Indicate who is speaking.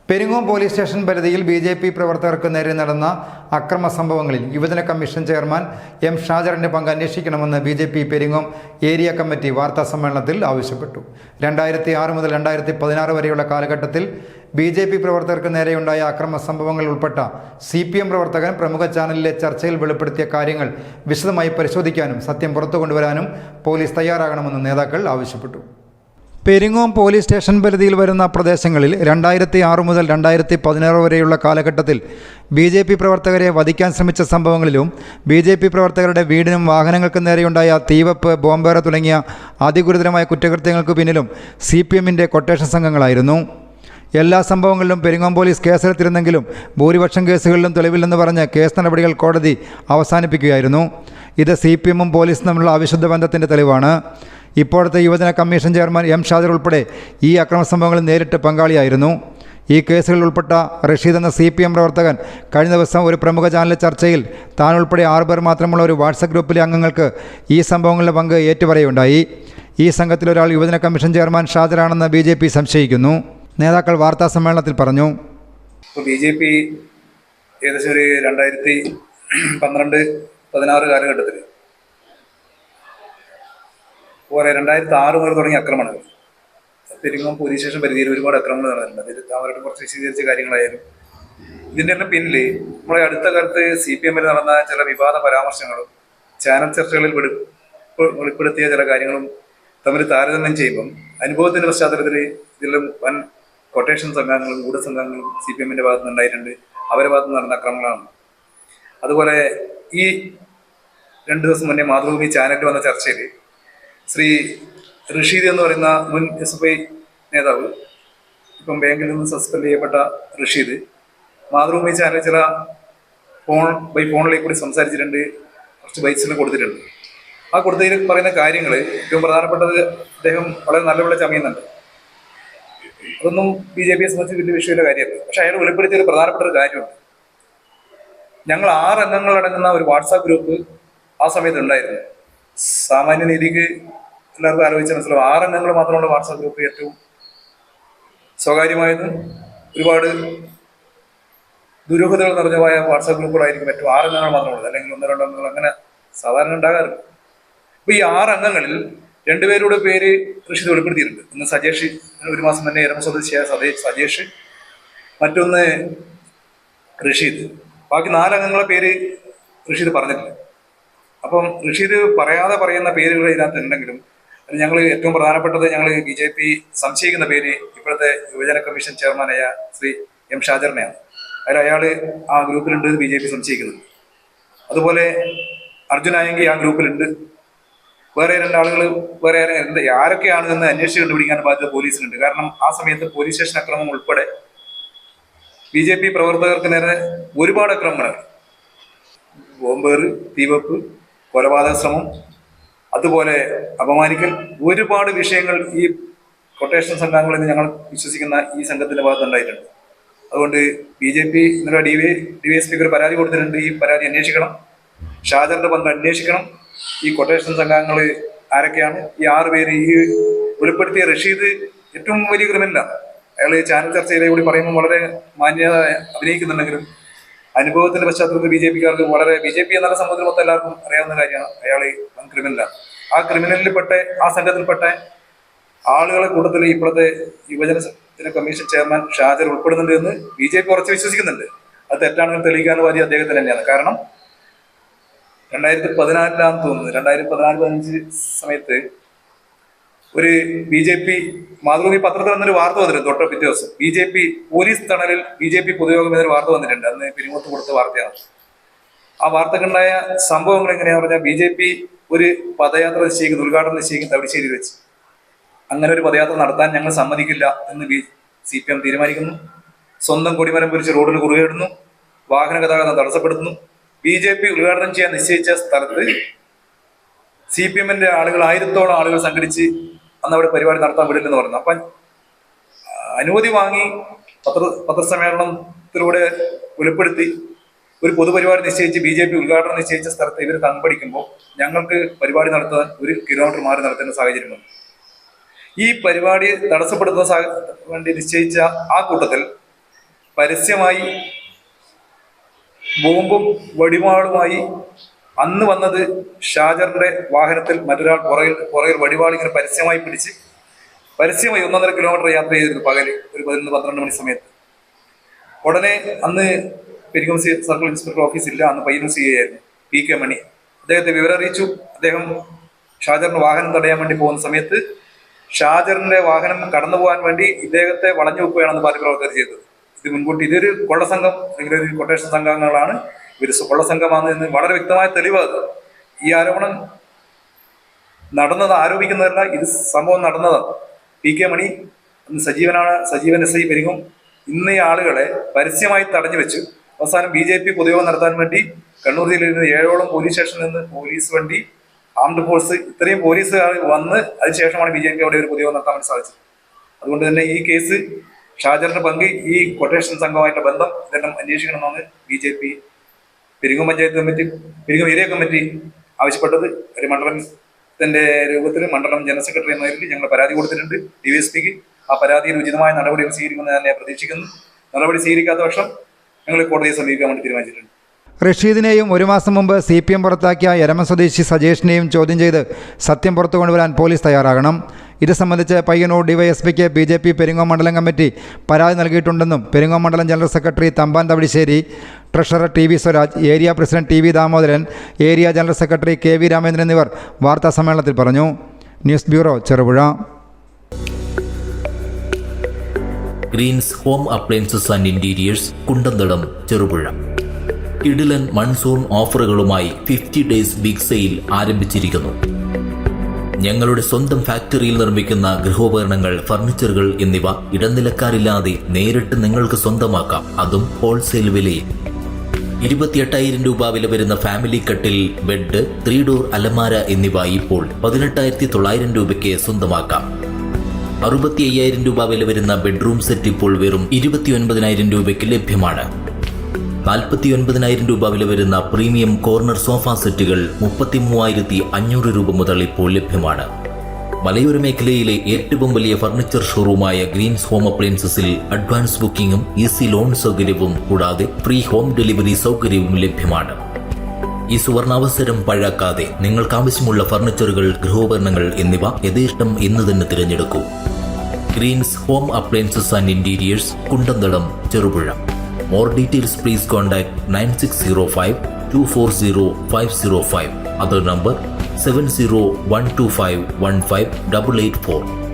Speaker 1: Peringome police station പരിധിയിൽ BJP. പ്രവർത്തകർക്ക് നേരെ നടന്ന അക്രമ സംഭവങ്ങളിൽ യുവജന കമ്മീഷൻ ചെയർമാൻ എം ഷാജറിന്റെ പങ്ക് അന്വേഷിക്കണമെന്ന് ബി.ജെ.പി. പെരിങ്ങോം ഏരിയ കമ്മിറ്റി വാർത്താസമ്മേളനത്തിൽ ആവശ്യപ്പെട്ടു. 2006 മുതൽ 2016 വരെയുള്ള കാലഘട്ടത്തിൽ ബി.ജെ.പി. പ്രവർത്തകർക്ക് നേരെയുണ്ടായ അക്രമ സംഭവങ്ങൾ ഉൾപ്പെട്ട CPM പ്രവർത്തകൻ പ്രമുഖ ചാനലിലെ ചർച്ചയിൽ വെളിപ്പെടുത്തിയ കാര്യങ്ങൾ വിശദമായി പരിശോധിക്കാനും സത്യം പുറത്തു കൊണ്ടുവരാനും പോലീസ് തയ്യാറാകണമെന്ന് നേതാക്കൾ ആവശ്യപ്പെട്ടു. പെരിങ്ങോം പോലീസ് സ്റ്റേഷൻ പരിധിയിൽ വരുന്ന പ്രദേശങ്ങളിൽ 2006 മുതൽ 2016 വരെയുള്ള കാലഘട്ടത്തിൽ ബി.ജെ.പി. പ്രവർത്തകരെ വധിക്കാൻ ശ്രമിച്ച സംഭവങ്ങളിലും ബി.ജെ.പി. പ്രവർത്തകരുടെ വീടിനും വാഹനങ്ങൾക്കും നേരെയുണ്ടായ തീവെപ്പ്, ബോംബേറ് തുടങ്ങിയ അതിഗുരുതരമായ കുറ്റകൃത്യങ്ങൾക്ക് പിന്നിലും CPMന്റെ കൊട്ടേഷൻ സംഘങ്ങളായിരുന്നു. എല്ലാ സംഭവങ്ങളിലും പെരിങ്ങോം പോലീസ് കേസെടുത്തിരുന്നെങ്കിലും ഭൂരിപക്ഷം കേസുകളിലും തെളിവില്ലെന്ന് പറഞ്ഞ് കേസ് നടപടികൾ കോടതി അവസാനിപ്പിക്കുകയായിരുന്നു. ഇത് CPMും പോലീസും തമ്മിലുള്ള അവിശുദ്ധ ബന്ധത്തിൻ്റെ തെളിവാണ്. ഇപ്പോഴത്തെ യുവജന കമ്മീഷൻ ചെയർമാൻ എം ഷാജർ ഉൾപ്പെടെ ഈ അക്രമ സംഭവങ്ങളിൽ നേരിട്ട് പങ്കാളിയായിരുന്നു. ഈ കേസുകളിൽ ഉൾപ്പെട്ട റഷീദ് എന്ന CPM പ്രവർത്തകൻ കഴിഞ്ഞ ദിവസം ഒരു പ്രമുഖ ചാനലിലെ ചർച്ചയിൽ താൻ ഉൾപ്പെടെ 6 പേർ മാത്രമുള്ള ഒരു വാട്സപ്പ് ഗ്രൂപ്പിലെ അംഗങ്ങൾക്ക് ഈ സംഭവങ്ങളിലെ പങ്ക് ഏറ്റുപറയുണ്ടായി. ഈ സംഘത്തിലൊരാൾ യുവജന കമ്മീഷൻ ചെയർമാൻ ഷാജറാണെന്ന് ബി.ജെ.പി. സംശയിക്കുന്നു. നേതാക്കൾ വാർത്താ സമ്മേളനത്തിൽ പറഞ്ഞു.
Speaker 2: ബി.ജെ.പി. ഏകദേശം ഒരു 2012-16 കാലഘട്ടത്തിൽ പോലെ 2006 മുതൽ തുടങ്ങിയ ആക്രമണങ്ങൾ പെരിങ്ങോം പോലീസ് സ്റ്റേഷൻ പരിധിയിൽ ഒരുപാട് ആക്രമണങ്ങൾ നടന്നിട്ടുണ്ട്. അതിൽ അവരുടെ കുറച്ച് വിശദീകരിച്ച കാര്യങ്ങളായാലും ഇതിൻ്റെ എല്ലാം പിന്നിൽ നമ്മളെ അടുത്ത കാലത്ത് CPMൽ നടന്ന ചില വിവാദ പരാമർശങ്ങളും ചാനൽ ചർച്ചകളിൽ വെളിപ്പെടുത്തിയ ചില കാര്യങ്ങളും തമ്മിൽ താരതമ്യം ചെയ്യുമ്പം അനുഭവത്തിൻ്റെ പശ്ചാത്തലത്തിൽ ഇതിലും വൻ കൊട്ടേഷൻ സംഘങ്ങളും ഗൂഢസംഘങ്ങളും CPMന്റെ ഭാഗത്ത് നിന്നുണ്ടായിട്ടുണ്ട്. അവരുടെ ഭാഗത്ത് നിന്ന് നടന്ന ആക്രമണങ്ങളാണ്. അതുപോലെ ഈ 2 ദിവസം മുന്നേ മാതൃഭൂമി ചാനലിൽ വന്ന ചർച്ചയിൽ ശ്രീ റഷീദ് എന്ന് പറയുന്ന മുൻ SFI നേതാവ്, ഇപ്പം ബാങ്കിൽ നിന്ന് സസ്പെൻഡ് ചെയ്യപ്പെട്ട റഷീദ്, മാതൃഭൂമി ചാനൽ ചില ഫോണിലേക്ക് കൂടി സംസാരിച്ചിട്ടുണ്ട്, കുറച്ച് ബൈറ്റ്സിന് കൊടുത്തിട്ടുണ്ട്. ആ കൊടുത്തതിൽ പറയുന്ന കാര്യങ്ങൾ ഏറ്റവും പ്രധാനപ്പെട്ടത് അദ്ദേഹം വളരെ നല്ലപോലെ ചമയുന്നുണ്ട്. അതൊന്നും ബി.ജെ.പിയെ സംബന്ധിച്ച് വലിയ വിഷയമുള്ള കാര്യമല്ല. പക്ഷെ അയാൾ വെളിപ്പെടുത്തിയ ഒരു പ്രധാനപ്പെട്ട ഒരു കാര്യമുണ്ട്. ഞങ്ങൾ 6 അംഗങ്ങളടങ്ങുന്ന ഒരു വാട്സാപ്പ് ഗ്രൂപ്പ് ആ സമയത്ത് ഉണ്ടായിരുന്നു. സാമാന്യ നീതിക്ക് എല്ലാവർക്കും ആലോചിച്ച മനസ്സിലാവും 6 അംഗങ്ങൾ മാത്രമുള്ള വാട്സാപ്പ് ഗ്രൂപ്പ് ഏറ്റവും സ്വകാര്യമായതും ഒരുപാട് ദുരൂഹതകൾ നിറഞ്ഞമായ വാട്സാപ്പ് ഗ്രൂപ്പുകളായിരിക്കും ഏറ്റവും 6 അംഗങ്ങൾ മാത്രമുള്ളത്, അല്ലെങ്കിൽ 1-2 അംഗങ്ങൾ അങ്ങനെ സാധാരണ ഉണ്ടാകാറുണ്ട്. അപ്പൊ ഈ 6 അംഗങ്ങളിൽ 2 പേരുടെ പേര് റഷീദ് വെളിപ്പെടുത്തിയിട്ടുണ്ട്. ഒന്ന് സജേഷ്, 1 മാസം മുന്നേ എരമ സ്വദേശിയായ സജേഷ്, മറ്റൊന്ന് റഷീദ്. ബാക്കി 4 അംഗങ്ങളെ പേര് റഷീദ് പറഞ്ഞിട്ടില്ല. അപ്പം റഷീദ് പറയാതെ പറയുന്ന പേരുകൾ ഇതിനകത്ത് ഉണ്ടെങ്കിലും ഞങ്ങൾ ഏറ്റവും പ്രധാനപ്പെട്ടത് ഞങ്ങൾ ബി.ജെ.പി. സംശയിക്കുന്ന പേര് ഇപ്പോഴത്തെ യുവജന കമ്മീഷൻ ചെയർമാനായ ശ്രീ എം ഷാജറിനെയാണ്. അയാൾ ആ ഗ്രൂപ്പിലുണ്ട്, ബി.ജെ.പി. സംശയിക്കുന്നുണ്ട്. അതുപോലെ അർജുനായെങ്കിൽ ആ ഗ്രൂപ്പിലുണ്ട്. വേറെ 2 ആളുകൾ വേറെ ആരൊക്കെയാണ് എന്ന് അന്വേഷിച്ച് കണ്ടുപിടിക്കാൻ ബാധ്യത പോലീസിനുണ്ട്. കാരണം ആ സമയത്ത് പോലീസ് സ്റ്റേഷൻ അക്രമം ഉൾപ്പെടെ ബി.ജെ.പി. പ്രവർത്തകർക്ക് നേരെ ഒരുപാട് അക്രമങ്ങളാണ്. ബോംബേറ്, തീവെപ്പ്, കൊലപാതക ശ്രമം, അതുപോലെ അപമാനിക്കൽ, ഒരുപാട് വിഷയങ്ങൾ ഈ കൊട്ടേഷൻ സംഘങ്ങളിൽ ഞങ്ങൾ വിശ്വസിക്കുന്ന ഈ സംഘത്തിന്റെ ഭാഗത്തുണ്ടായിട്ടുണ്ട്. അതുകൊണ്ട് ബി.ജെ.പി. ഇന്നലെ DYSPക്ക് ഒരു പരാതി കൊടുത്തിട്ടുണ്ട്. ഈ പരാതി അന്വേഷിക്കണം, ഷാജറിന്റെ പങ്ക് അന്വേഷിക്കണം. ഈ കൊട്ടേഷൻ സംഘങ്ങൾ ആരൊക്കെയാണ്? ഈ 6 പേര് ഈ വെളിപ്പെടുത്തിയ റഷീദ് ഏറ്റവും വലിയ ക്രിമിനലാണ്. അയാൾ ചാനൽ ചർച്ചയിലെ കൂടി പറയുമ്പോൾ വളരെ മാന്യത അഭിനയിക്കുന്നുണ്ടെങ്കിലും അനുഭവത്തിന്റെ പശ്ചാത്തലത്തിൽ ബി.ജെ.പിക്കാർക്ക് വളരെ ബി.ജെ.പി. എന്നുള്ള സമൂഹത്തിൽ മൊത്തം എല്ലാവർക്കും അറിയാവുന്ന കാര്യമാണ്. അയാൾ ക്രിമിനലാണ്. ആ ക്രിമിനലിൽപ്പെട്ട ആ സംഘത്തിൽപ്പെട്ട ആളുകളെ കൂട്ടത്തിൽ ഇപ്പോഴത്തെ യുവജന കമ്മീഷൻ ചെയർമാൻ ഷാജർ ഉൾപ്പെടുന്നുണ്ട് എന്ന് ബി.ജെ.പി. ഉറച്ചു വിശ്വസിക്കുന്നുണ്ട്. അത് തെറ്റാണെന്ന് തെളിയിക്കാൻ വാദി അദ്ദേഹത്തിന് തന്നെയാണ്. കാരണം 2014 തോന്നുന്നു, 2014-15 സമയത്ത് ഒരു ബി.ജെ.പി. മാതൃഭൂമി പത്രത്തിൽ വന്നൊരു വാർത്ത വന്നിട്ടുണ്ട്. തൊട്ട പിറ്റേ ദിവസം ബി.ജെ.പി. പോലീസ് തണലിൽ ബി.ജെ.പി. പൊതുയോഗം എന്നൊരു വാർത്ത വന്നിട്ടുണ്ട്. അന്ന് പെരിങ്ങോത്ത് കൊടുത്ത വാർത്തയാണ്. ആ വാർത്തക്കുണ്ടായ സംഭവങ്ങൾ എങ്ങനെയാ പറഞ്ഞാൽ, ബി.ജെ.പി. ഒരു പദയാത്ര നിശ്ചയിക്കുന്നു, ഉദ്ഘാടനം നിശ്ചയിക്കും തവിശ്ശേരി വെച്ച്. അങ്ങനെ ഒരു പദയാത്ര നടത്താൻ ഞങ്ങൾ സമ്മതിക്കില്ല എന്ന് CPM തീരുമാനിക്കുന്നു. സ്വന്തം കൊടിമരം പൊരിച്ച് റോഡിന് കുറുകയിടുന്നു, വാഹന ഗതാഗതം തടസ്സപ്പെടുത്തുന്നു. ബി.ജെ.പി. ഉദ്ഘാടനം ചെയ്യാൻ നിശ്ചയിച്ച സ്ഥലത്ത് CPMന്റെ ആളുകൾ 1000-ഓളം ആളുകൾ സംഘടിച്ച് അന്ന് അവിടെ പരിപാടി നടത്താൻ വിടില്ലെന്ന് പറഞ്ഞു. അപ്പം അനുമതി വാങ്ങി പത്രസമ്മേളനത്തിലൂടെ വെളിപ്പെടുത്തി ഒരു പൊതുപരിപാടി നിശ്ചയിച്ച് ബി.ജെ.പി. ഉദ്ഘാടനം നിശ്ചയിച്ച സ്ഥലത്ത് ഇവർ തമ്പടിക്കുമ്പോൾ ഞങ്ങൾക്ക് പരിപാടി നടത്താൻ 1 കിലോമീറ്റർ മാറി നടത്തേണ്ട സാഹചര്യമുണ്ട്. ഈ പരിപാടി തടസ്സപ്പെടുത്തുന്ന വേണ്ടി നിശ്ചയിച്ച ആ കൂട്ടത്തിൽ പരസ്യമായി ബോംബും വെടിവാളുമായി അന്ന് വന്നത് ഷാജറിന്റെ വാഹനത്തിൽ മറ്റൊരാൾ പുറകിൽ വടിവാൾ ഇങ്ങനെ പരസ്യമായി പിടിച്ച് പരസ്യമായി 1.5 കിലോമീറ്റർ യാത്ര ചെയ്തിരുന്നു പകല് ഒരു 11-12 മണി സമയത്ത്. ഉടനെ അന്ന് പെരിങ്ങോം സർക്കിൾ ഇൻസ്പെക്ടർ ഓഫീസില്ല, അന്ന് പയ്യന്നൂർ CI ആയിരുന്നു PK മണി. അദ്ദേഹത്തെ വിവരം അറിയിച്ചു. അദ്ദേഹം ഷാജറിന്റെ വാഹനം തടയാൻ വേണ്ടി പോകുന്ന സമയത്ത് ഷാജറിന്റെ വാഹനം കടന്നു പോകാൻ വേണ്ടി ഇദ്ദേഹത്തെ വളഞ്ഞു വെക്കുകയാണെന്ന് പാർട്ടി പ്രവർത്തകർ ചെയ്തത്. ഇത് മുൻകൂട്ടി ഇതൊരു കൊള്ളസംഘം അല്ലെങ്കിൽ ഒരു കൊട്ടേഷൻ സംഘങ്ങളാണ്, ഇവർ കൊള്ളസംഘമാണ് എന്ന് വളരെ വ്യക്തമായ തെളിവാണ്. ഈ ആരോപണം നടന്നത് ആരോപിക്കുന്നതല്ല, ഇത് സംഭവം നടന്നതാണ്. PK മണി അന്ന് സജീവൻ SI പെരിങ്ങോം ഇന്ന് ഈ ആളുകളെ പരസ്യമായി തടഞ്ഞു വെച്ചു. അവസാനം BJP പൊതുയോഗം നടത്താൻ വേണ്ടി കണ്ണൂർ ജില്ലയിൽ നിന്ന് 7ഓളം പോലീസ് സ്റ്റേഷനിൽ നിന്ന് പോലീസ് വണ്ടി, ആംഡ് ഫോഴ്സ്, ഇത്രയും പോലീസുകാർ വന്ന് അതിനുശേഷമാണ് BJP അവിടെ ഒരു പൊതുയോഗം നടത്താൻ വേണ്ടി സാധിച്ചത്. അതുകൊണ്ട് തന്നെ ഈ കേസ് ഷാജറിന്റെ പങ്ക്, ഈ കൊട്ടേഷൻ സംഘമായിട്ടുള്ള ബന്ധം ഇതെല്ലാം അന്വേഷിക്കണമെന്നാണ് BJP Peringome panchayat committee, Peringome area committee ആവശ്യപ്പെട്ടത്. ഒരു മണ്ഡലത്തിന്റെ രൂപത്തിൽ മണ്ഡലം ജനറൽ സെക്രട്ടറി എന്ന നിലയിൽ ഞങ്ങൾ പരാതി കൊടുത്തിട്ടുണ്ട് DYSPക്ക്. ആ പരാതിയിൽ ഉചിതമായ നടപടികൾ സ്വീകരിക്കുമെന്ന് തന്നെ പ്രതീക്ഷിക്കുന്നു. നടപടി സ്വീകരിക്കാത്ത പക്ഷം ഞങ്ങൾ കോടതിയെ സമീപിക്കാൻ വേണ്ടി തീരുമാനിച്ചിട്ടുണ്ട്.
Speaker 1: റഷീദിനെയും 1 മാസം മുമ്പ് CPM പുറത്താക്കിയ എരമ സ്വദേശി സജേഷിനെയും ചോദ്യം ചെയ്ത് സത്യം പുറത്തു കൊണ്ടുവരാൻ പോലീസ് തയ്യാറാകണം. ഇത് സംബന്ധിച്ച് പയ്യന്നൂർ DYSPക്ക് BJP പെരിങ്ങോം മണ്ഡലം കമ്മിറ്റി പരാതി നൽകിയിട്ടുണ്ടെന്നും പെരിങ്ങോം മണ്ഡലം general secretary Thampan Thavissery, treasurer TV Swaraj, area president TV Damodaran, area general secretary KV Ramendran എന്നിവർ വാർത്താസമ്മേളനത്തിൽ പറഞ്ഞു. News bureau, Cherupuzha.
Speaker 3: Greens home appliances and interiors, Kundanthadam, Cherupuzha. കിടിലൻ മൺസൂൺ ഓഫറുകളുമായി 50 ഡേയ്സ് ബിഗ് സെയിൽ ആരംഭിച്ചിരിക്കുന്നു. ഞങ്ങളുടെ സ്വന്തം ഫാക്ടറിയിൽ നിർമ്മിക്കുന്ന ഗൃഹോപകരണങ്ങൾ, ഫർണിച്ചറുകൾ എന്നിവ ഇടനിലക്കാരില്ലാതെ നേരിട്ട് നിങ്ങൾക്ക് സ്വന്തമാക്കാം, അതും ഹോൾസെയിൽ വിലയിൽ. 28,000 രൂപ വില വരുന്ന ഫാമിലി കട്ടിൽ, ബെഡ്, 3 ഡോർ അലമാര എന്നിവ ഇപ്പോൾ 18,900 രൂപയ്ക്ക് സ്വന്തമാക്കാം. 65,000 രൂപ വില വരുന്ന ബെഡ്റൂം സെറ്റ് ഇപ്പോൾ വെറും 29,000 രൂപയ്ക്ക് ലഭ്യമാണ്. 49,000 രൂപ വില വരുന്ന പ്രീമിയം കോർണർ സോഫ സെറ്റുകൾ 33,500 രൂപ മുതൽ ഇപ്പോൾ ലഭ്യമാണ്. മലയോര മേഖലയിലെ ഏറ്റവും വലിയ ഫർണിച്ചർ ഷോറൂമായ ഗ്രീൻസ് ഹോം അപ്ലയൻസസിൽ അഡ്വാൻസ് ബുക്കിംഗും ഈസി ലോൺ സൗകര്യവും കൂടാതെ ഫ്രീ ഹോം ഡെലിവറി സൗകര്യവും ലഭ്യമാണ്. ഈ സുവർണാവസരം പഴാക്കാതെ നിങ്ങൾക്ക് ആവശ്യമുള്ള ഫർണിച്ചറുകൾ, ഗൃഹോപകരണങ്ങൾ എന്നിവ യഥേഷ്ടം ഇന്ന് തന്നെ തിരഞ്ഞെടുക്കൂ. Greens home appliances and interiors, Kundanthadam, Cherupuzha. More details please contact 9605 240 505. Other number 70 125 15 884.